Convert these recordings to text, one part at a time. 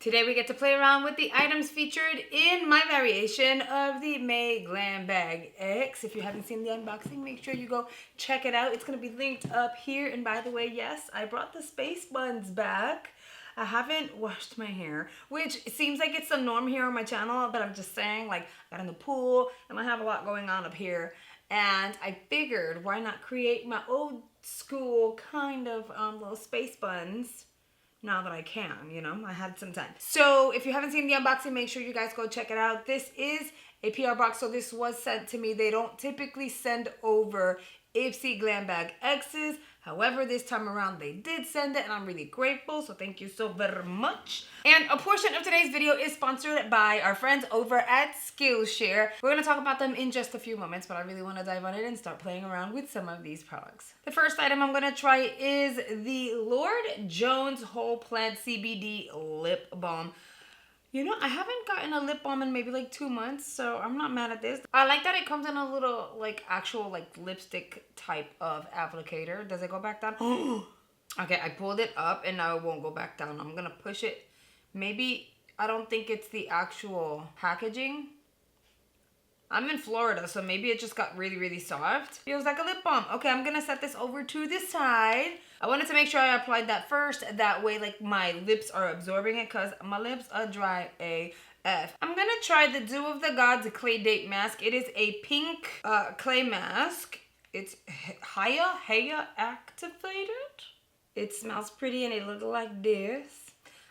Today we get to play around with the items featured in my variation of the May Glam Bag X. If you haven't seen the unboxing, make sure you go check it out. It's going to be linked up here. And by the way, yes, I brought the space buns back. I haven't washed my hair, which seems like it's the norm here on my channel, but I'm just saying, like, I got in the pool and I have a lot going on up here. And I figured, why not create my old school kind of little space buns now that I can, you know, I had some time. So if you haven't seen the unboxing, make sure you guys go check it out. This is a PR box, so this was sent to me. They don't typically send over IPSY Glam Bag X's. However, this time around they did send it and I'm really grateful, so thank you so very much. And a portion of today's video is sponsored by our friends over at Skillshare. We're going to talk about them in just a few moments, but I really want to dive on it and start playing around with some of these products. The first item I'm going to try is the Lord Jones Whole Plant CBD Lip Balm. You know, I haven't gotten a lip balm in maybe like 2 months, so I'm not mad at this. I like that it comes in a little like actual like lipstick type of applicator. Does it go back down? Okay, I pulled it up and now it won't go back down. I'm gonna push it. Maybe, I don't think it's the actual packaging. I'm in Florida, so maybe it just got really, really soft. Feels like a lip balm. Okay, I'm gonna set this over to the side. I wanted to make sure I applied that first. That way, like, my lips are absorbing it because my lips are dry AF. I'm gonna try the Dew of the Gods Clay Date Mask. It is a pink clay mask. It's Haya activated. It smells pretty and it looks like this.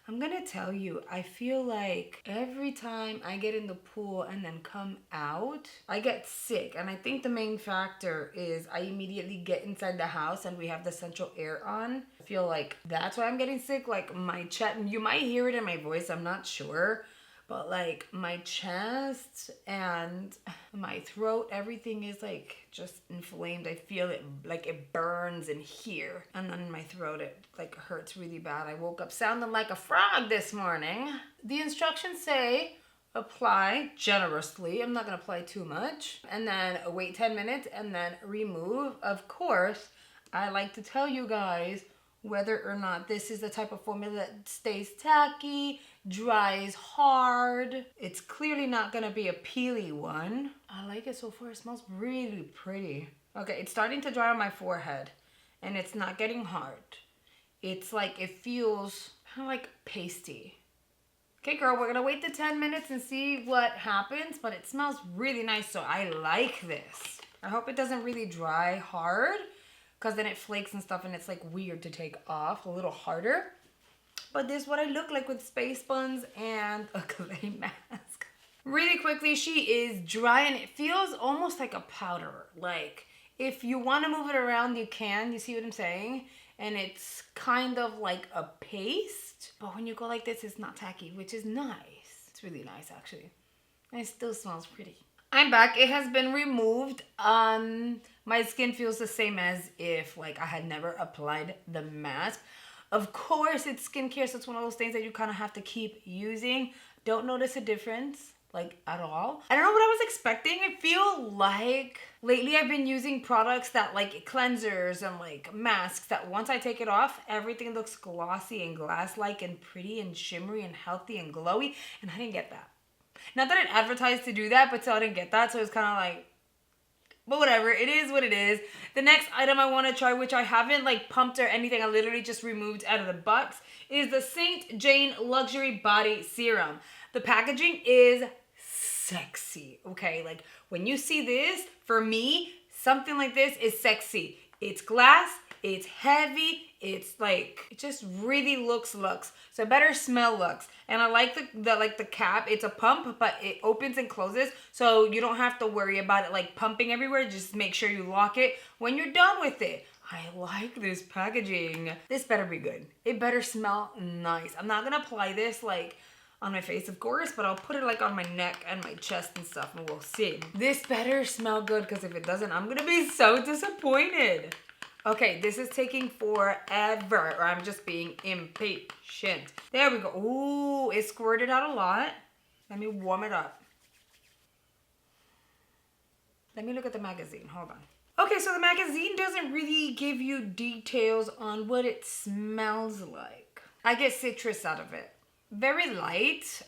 I'm gonna tell you, I feel like every time I get in the pool and then come out, I get sick. And I think the main factor is I immediately get inside the house and we have the central air on. I feel like that's why I'm getting sick. Like my chest, you might hear it in my voice, I'm not sure. But like my chest and my throat, everything is like just inflamed. I feel it like it burns in here. And then in my throat, it like hurts really bad. I woke up sounding like a frog this morning. The instructions say apply generously. I'm not gonna apply too much. And then wait 10 minutes and then remove. Of course, I like to tell you guys whether or not this is the type of formula that stays tacky, dries hard. It's clearly not gonna be a peely one. I like it so far, it smells really pretty. Okay, it's starting to dry on my forehead and it's not getting hard. It's like, it feels kind of like pasty. Okay girl, we're gonna wait the 10 minutes and see what happens, but it smells really nice, so I like this. I hope it doesn't really dry hard, because then it flakes and stuff and it's like weird to take off, a little harder. But this is what I look like with space buns and a clay mask. Really quickly, she is dry and it feels almost like a powder. Like if you want to move it around, you can, you see what I'm saying? And it's kind of like a paste, but when you go like this, it's not tacky, which is nice. It's really nice actually. And it still smells pretty. I'm back. It has been removed. My skin feels the same as if like I had never applied the mask. Of course, it's skincare, so it's one of those things that you kind of have to keep using. Don't notice a difference, like, at all. I don't know what I was expecting. I feel like lately I've been using products that like cleansers and like masks that once I take it off, everything looks glossy and glass-like and pretty and shimmery and healthy and glowy, and I didn't get that. Not that it advertised to do that, but still I didn't get that, so it's kind of like, but whatever, it is what it is. The next item I want to try, which I haven't like pumped or anything, I literally just removed out of the box, is the St. Jane Luxury Body Serum. The packaging is sexy, okay? Like when you see this, for me, something like this is sexy. It's glass, it's heavy, it's like, it just really looks. So it better smell looks. And I like the cap. It's a pump, but it opens and closes, so you don't have to worry about it like pumping everywhere. Just make sure you lock it when you're done with it. I like this packaging. This better be good. It better smell nice. I'm not gonna apply this like on my face, of course, but I'll put it like on my neck and my chest and stuff, and we'll see. This better smell good, because if it doesn't, I'm gonna be so disappointed. Okay, this is taking forever, or I'm just being impatient. There we go. Ooh, it squirted out a lot. Let me warm it up. Let me look at the magazine. Hold on. Okay, so the magazine doesn't really give you details on what it smells like. I get citrus out of it. Very light.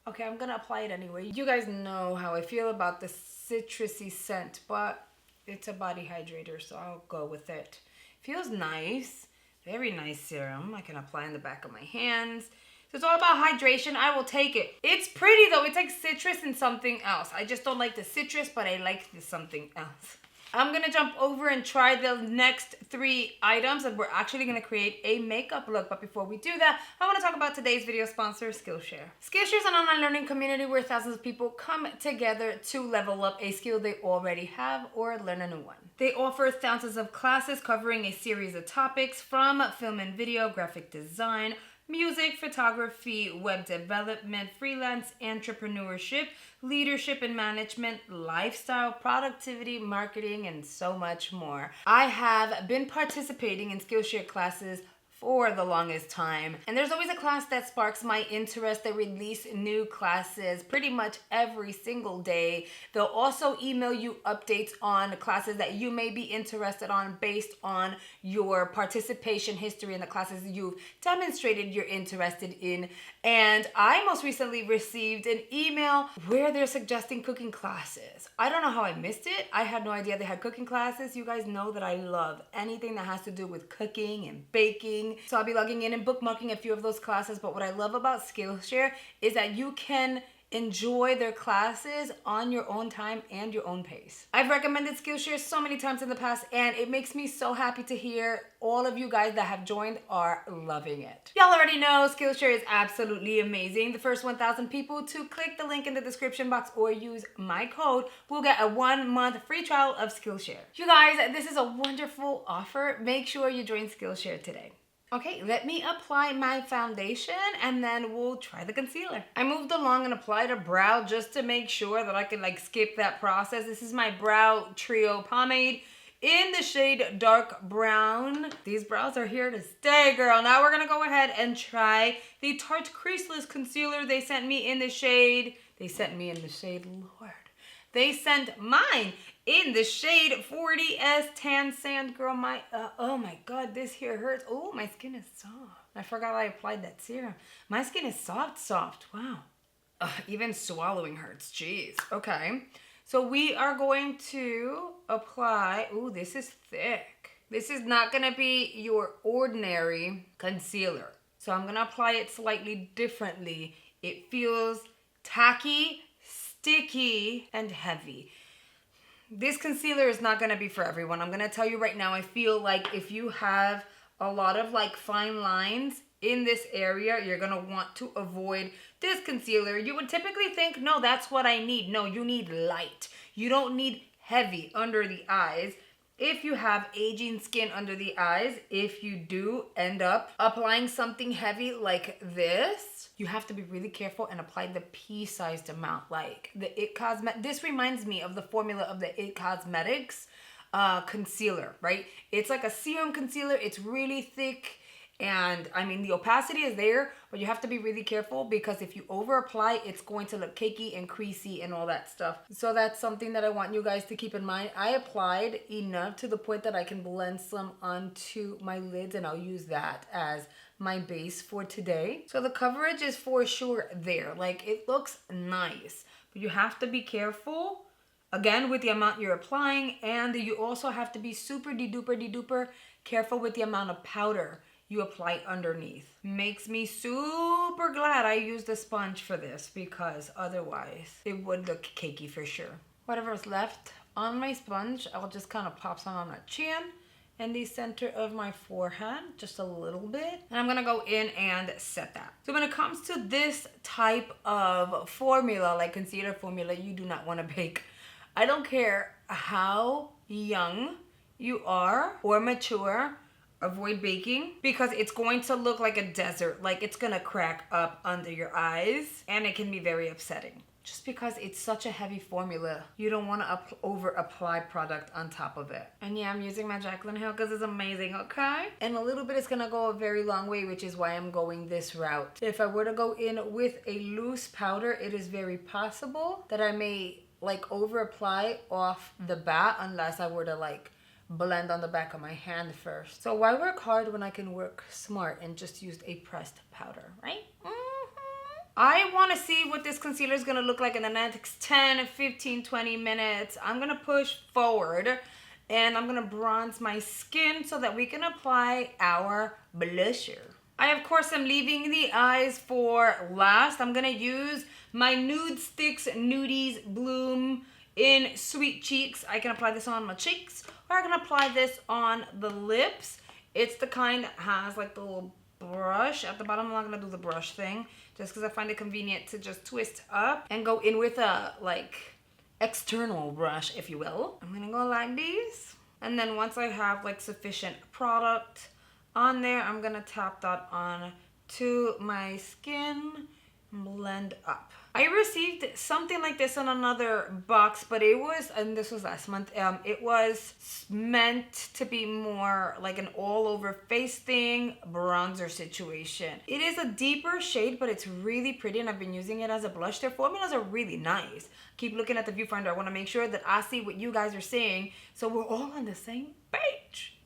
Okay, I'm gonna apply it anyway. You guys know how I feel about the citrusy scent, but it's a body hydrator, so I'll go with it. Feels nice. Very nice serum. I can apply in the back of my hands. So it's all about hydration. I will take it. It's pretty though. It's like citrus and something else. I just don't like the citrus, but I like the something else. I'm gonna jump over and try the next 3 items, and we're actually gonna create a makeup look. But before we do that, I wanna talk about today's video sponsor, Skillshare. Skillshare is an online learning community where thousands of people come together to level up a skill they already have or learn a new one. They offer thousands of classes covering a series of topics from film and video, graphic design, music, photography, web development, freelance entrepreneurship, leadership and management, lifestyle, productivity, marketing, and so much more. I have been participating in Skillshare classes for the longest time, and there's always a class that sparks my interest. They release new classes pretty much every single day. They'll also email you updates on classes that you may be interested on based on your participation history in the classes you've demonstrated you're interested in. And I most recently received an email where they're suggesting cooking classes. I don't know how I missed it. I had no idea they had cooking classes. You guys know that I love anything that has to do with cooking and baking. So I'll be logging in and bookmarking a few of those classes. But what I love about Skillshare is that you can enjoy their classes on your own time and your own pace. I've recommended Skillshare so many times in the past, and it makes me so happy to hear all of you guys that have joined are loving it. Y'all already know Skillshare is absolutely amazing. The first 1,000 people to click the link in the description box or use my code will get a 1-month free trial of Skillshare. You guys, this is a wonderful offer. Make sure you join Skillshare today. Okay, let me apply my foundation and then we'll try the concealer. I moved along and applied a brow just to make sure that I could like skip that process. This is my brow trio pomade in the shade dark brown. These brows are here to stay, girl. Now we're gonna go ahead and try the Tarte Creaseless Concealer they sent me in the shade. Lord. They sent mine in the shade 40S Tan Sand. Girl, oh my God, this here hurts. Oh, my skin is soft. I forgot I applied that serum. My skin is soft. Wow. Even swallowing hurts. Jeez. Okay. So we are going to apply. Ooh, this is thick. This is not going to be your ordinary concealer. So I'm going to apply it slightly differently. It feels tacky, sticky, and heavy. This concealer is not going to be for everyone. I'm going to tell you right now, I feel like if you have a lot of like fine lines in this area, you're going to want to avoid this concealer. You would typically think, no, that's what I need. No, you need light. You don't need heavy under the eyes. If you have aging skin under the eyes, if you do end up applying something heavy like this, you have to be really careful and apply the pea-sized amount. Like the IT Cosmetics, this reminds me of the formula of the IT Cosmetics concealer, right? It's like a serum concealer. It's really thick. And I mean, the opacity is there, but you have to be really careful because if you over apply, it's going to look cakey and creasy and all that stuff. So that's something that I want you guys to keep in mind. I applied enough to the point that I can blend some onto my lids, and I'll use that as my base for today. So the coverage is for sure there. Like, it looks nice, but you have to be careful again with the amount you're applying, and you also have to be super de-duper careful with the amount of powder you apply underneath. Makes me super glad I used a sponge for this because otherwise it would look cakey for sure. Whatever's left on my sponge, I'll just kind of pop some on my chin and the center of my forehead, just a little bit. And I'm gonna go in and set that. So when it comes to this type of formula, like concealer formula, you do not want to bake. I don't care how young you are or mature, avoid baking because it's going to look like a desert. Like, it's gonna crack up under your eyes and it can be very upsetting. Just because it's such a heavy formula, you don't want to over apply product on top of it. And yeah, I'm using my Jaclyn Hill because it's amazing, okay? And a little bit is gonna go a very long way, which is why I'm going this route. If I were to go in with a loose powder, it is very possible that I may like over apply off the bat unless I were to like blend on the back of my hand first. So why work hard when I can work smart and just use a pressed powder, right? I want to see what this concealer is going to look like in the next 10, 15, 20 minutes. I'm going to push forward and I'm going to bronze my skin so that we can apply our blusher. I, of course, am leaving the eyes for last. I'm going to use my Nude Sticks Nudies Bloom in Sweet Cheeks. I can apply this on my cheeks or I can apply this on the lips. It's the kind that has like the little brush at the bottom. I'm not going to do the brush thing just because I find it convenient to just twist up and go in with a like external brush, if you will. I'm going to go like this. And then once I have like sufficient product on there, I'm going to tap that on to my skin and blend up. I received something like this in another box, but it was, and this was last month, it was meant to be more like an all over face thing, bronzer situation. It is a deeper shade, but it's really pretty and I've been using it as a blush. Their formulas are really nice. Keep looking at the viewfinder. I want to make sure that I see what you guys are saying so we're all on the same page.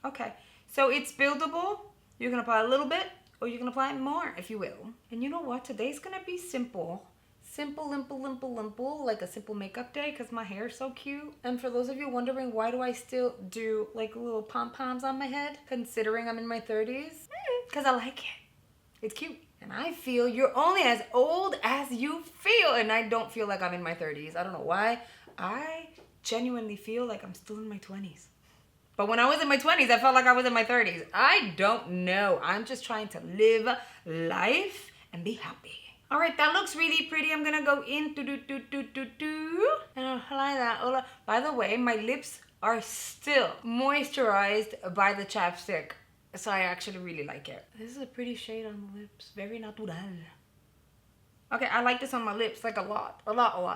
Okay, so it's buildable. You can apply a little bit or you can apply more if you will. And you know what? Today's gonna be simple. Simple, limple, like a simple makeup day because my hair is so cute. And for those of you wondering, why do I still do like little pom-poms on my head considering I'm in my 30s? Because I like it. It's cute. And I feel you're only as old as you feel. And I don't feel like I'm in my 30s. I don't know why. I genuinely feel like I'm still in my 20s. But when I was in my 20s, I felt like I was in my 30s. I don't know. I'm just trying to live life and be happy. All right, that looks really pretty. I'm gonna go in and apply that. By the way, my lips are still moisturized by the chapstick. So I actually really like it. This is a pretty shade on the lips. Very natural. Okay, I like this on my lips like a lot.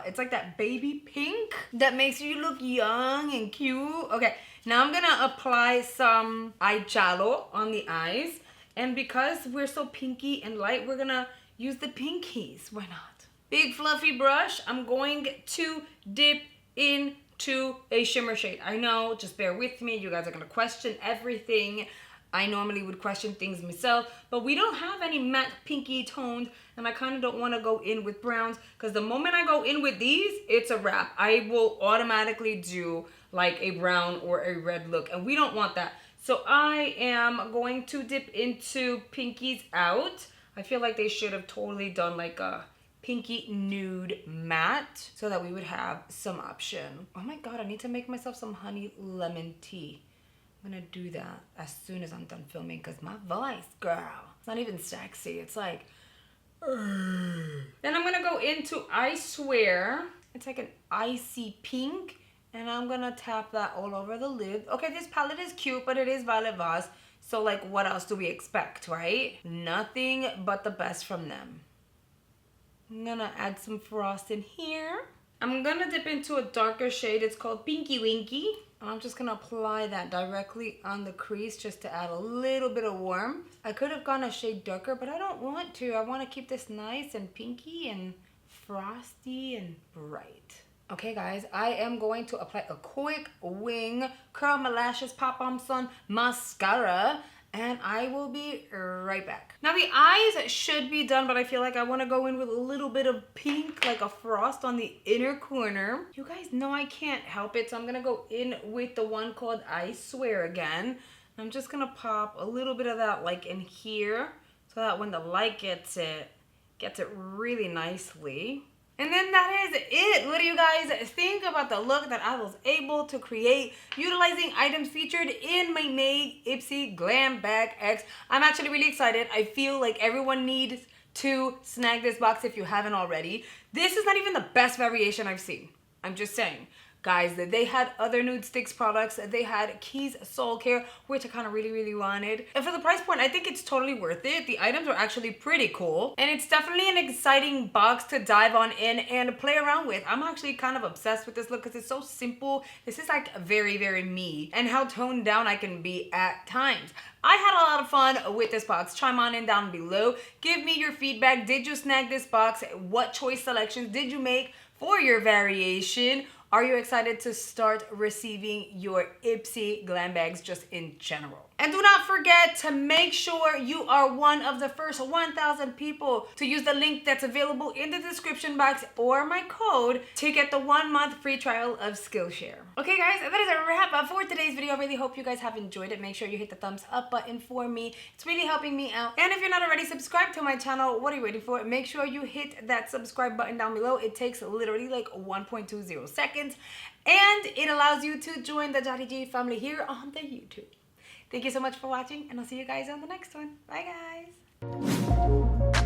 It's like that baby pink that makes you look young and cute. Okay, now I'm gonna apply some eyeshadow on the eyes. And because we're so pinky and light, we're gonna use the pinkies. Why not? Big fluffy brush. I'm going to dip into a shimmer shade. I know, just bear with me. You guys are gonna question everything. I normally would question things myself, but we don't have any matte pinky tones, and I kind of don't want to go in with browns because the moment I go in with these, it's a wrap. I will automatically do like a brown or a red look, and we don't want that. So I am going to dip into pinkies out. I feel like they should have totally done like a pinky nude matte so that we would have some option. Oh my God, I need to make myself some honey lemon tea. I'm gonna do that as soon as I'm done filming because my voice, girl, it's not even sexy. It's like, then I'm gonna go into I Swear. It's like an icy pink and I'm gonna tap that all over the lid. Okay, this palette is cute, but it is Violet Vase. So like, what else do we expect, right? Nothing but the best from them. I'm gonna add some frost in here. I'm gonna dip into a darker shade. It's called Pinky Winky. I'm just gonna apply that directly on the crease just to add a little bit of warmth. I could have gone a shade darker, but I don't want to. I want to keep this nice and pinky and frosty and bright. Okay guys, I am going to apply a quick wing, curl my lashes, pop on some mascara, and I will be right back. Now the eyes should be done, but I feel like I want to go in with a little bit of pink, like a frost on the inner corner. You guys know I can't help it, so I'm going to go in with the one called I Swear again. I'm just going to pop a little bit of that like in here so that when the light gets it really nicely. And then that is it. What do you guys think about the look that I was able to create utilizing items featured in my May IPSY Glam Bag X? I'm actually really excited. I feel like everyone needs to snag this box if you haven't already. This is not even the best variation I've seen. I'm just saying. Guys, they had other Nude Sticks products. They had Keys Soul Care, which I kind of really wanted. And for the price point, I think it's totally worth it. The items are actually pretty cool. And it's definitely an exciting box to dive on in and play around with. I'm actually kind of obsessed with this look because it's so simple. This is like very me. And how toned down I can be at times. I had a lot of fun with this box. Chime on in down below. Give me your feedback. Did you snag this box? What choice selections did you make for your variation? Are you excited to start receiving your IPSY Glam bags just in general? And do not forget to make sure you are one of the first 1,000 people to use the link that's available in the description box or my code to get the 1-month free trial of Skillshare. Okay guys, that is a wrap up for today's video. I really hope you guys have enjoyed it. Make sure you hit the thumbs up button for me. It's really helping me out. And if you're not already subscribed to my channel, what are you waiting for? Make sure you hit that subscribe button down below. It takes literally like 1.20 seconds. And it allows you to join the Yari G family here on the YouTube. Thank you so much for watching, and I'll see you guys on the next one. Bye, guys.